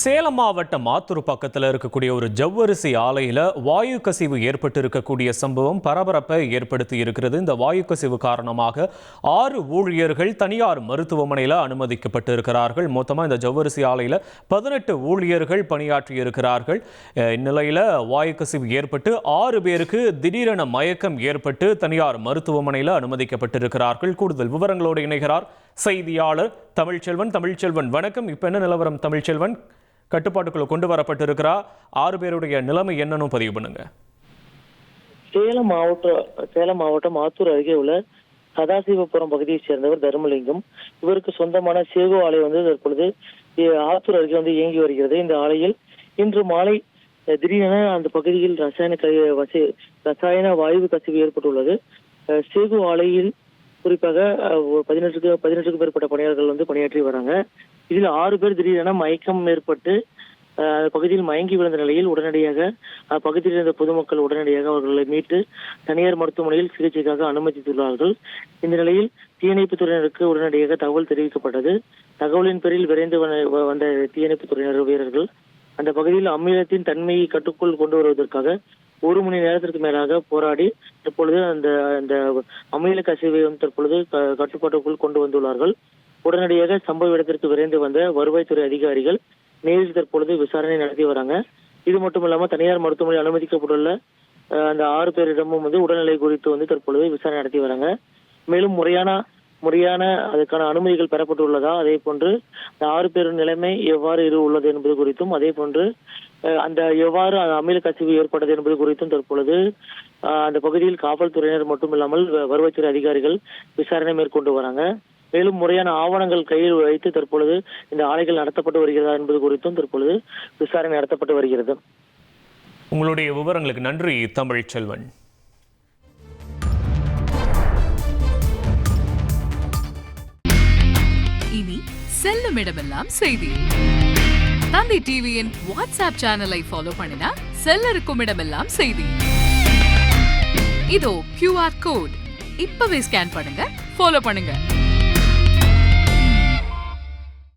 சேலம் மாவட்டம் மாத்தூர் பக்கத்தில் இருக்கக்கூடிய ஒரு ஜவ்வரிசி ஆலையில் வாயு கசிவு ஏற்பட்டு இருக்கக்கூடிய சம்பவம் பரபரப்பை ஏற்படுத்தி இருக்கிறது. இந்த வாயு கசிவு காரணமாக 6 ஊழியர்கள் தனியார் மருத்துவமனையில் அனுமதிக்கப்பட்டு இருக்கிறார்கள். மொத்தமாக இந்த ஜவ்வரிசி ஆலையில் 18 ஊழியர்கள் பணியாற்றி இருக்கிறார்கள். இந்நிலையில் வாயு கசிவு ஏற்பட்டு 6 பேருக்கு திடீரென மயக்கம் ஏற்பட்டு தனியார் மருத்துவமனையில் அனுமதிக்கப்பட்டு இருக்கிறார்கள். கூடுதல் விவரங்களோடு இணைகிறார் செய்தியாளர் தமிழ்ச்செல்வன். தமிழ்ச்செல்வன் வணக்கம். இப்போ என்ன நிலவரம் தமிழ்ச்செல்வன்? கட்டுப்பாட்டுக்குள்ள கொண்டு வரப்பட்டிருக்கிறா 6 பேருடைய நிலைமை என்னன்னு பதிவு பண்ணுங்க. சேலம் மாவட்டம் ஆத்தூர் அருகே உள்ள சதாசிவபுரம் பகுதியைச் சேர்ந்தவர் தர்மலிங்கம். இவருக்கு சொந்தமான சேகோ ஆலை தற்பொழுது ஆத்தூர் அருகே இயங்கி வருகிறது. இந்த ஆலையில் இன்று மாலை திடீரென அந்த பகுதியில் ரசாயன வாயு கசிவு ஏற்பட்டுள்ளது. சேகோ ஆலையில் குறிப்பாக 18க்கும் மேற்பட்ட பணியாளர்கள் பணியாற்றி வராங்க. இதில் 6 பேர் திடீரென மயக்கம் ஏற்பட்டு பகுதியில் மயங்கி விழுந்த நிலையில் உடனடியாக அப்பகுதியில் இருந்த பொதுமக்கள் உடனடியாக அவர்களை மீட்டு தனியார் மருத்துவமனையில் சிகிச்சைக்காக அனுமதித்துள்ளார்கள். இந்த நிலையில் தீயணைப்பு துறையினருக்கு உடனடியாக தகவல் தெரிவிக்கப்பட்டது. தகவலின் பேரில் விரைந்து வந்த தீயணைப்பு துறையினர் வீரர்கள் அந்த பகுதியில் அமிலத்தின் தன்மையை கட்டுக்குள் கொண்டு வருவதற்காக 1 மணி நேரத்திற்கு மேலாக போராடி தற்பொழுது அந்த அமில கசிவை தற்பொழுது கட்டுப்பாட்டுக்குள் கொண்டு வந்துள்ளார்கள். உடனடியாக சம்பவ இடத்திற்கு விரைந்து வந்த வருவாய்த்துறை அதிகாரிகள் நேரில் தற்பொழுது விசாரணை நடத்தி வராங்க. இது மட்டும் இல்லாமல் தனியார் மருத்துவமனையில் அனுமதிக்கப்பட்டுள்ள அந்த 6 பேரிடமும் உடல்நிலை குறித்து தற்பொழுது விசாரணை நடத்தி வராங்க. மேலும் முறையான அதற்கான அனுமதிகள் பெறப்பட்டுள்ளதா, அதே போன்று 6 பேரின் நிலைமை எவ்வாறு உள்ளது என்பது குறித்தும், அதே போன்று அந்த எவ்வாறு அமில கசிவு ஏற்பட்டது என்பது குறித்தும் தற்பொழுது அந்த பகுதியில் காவல்துறையினர் மட்டும் இல்லாமல் வருவாய்த்துறை அதிகாரிகள் விசாரணை மேற்கொண்டு வராங்க. மேலும் முறையான ஆவணங்கள் கையில் வைத்து தற்பொழுது இந்த ஆலைகள் நடத்தப்பட்டு வருகிறதா என்பது குறித்தும் தற்பொழுது விசாரணை நடத்தப்பட்டு வருகிறது. உங்களுடைய விவரங்களுக்கு நன்றி தமிழ்ச்செல்வன். இனி செல்லும் இடமெல்லாம் செய்தி. தந்தை டிவியின் வாட்ஸ்அப் சேனலை ஃபாலோ பண்ணினா செல்ல இருக்கும் இடமெல்லாம் செய்தி. இதோ QR கோட் இப்பவே ஸ்கேன் பண்ணுங்க, ஃபாலோ பண்ணுங்க.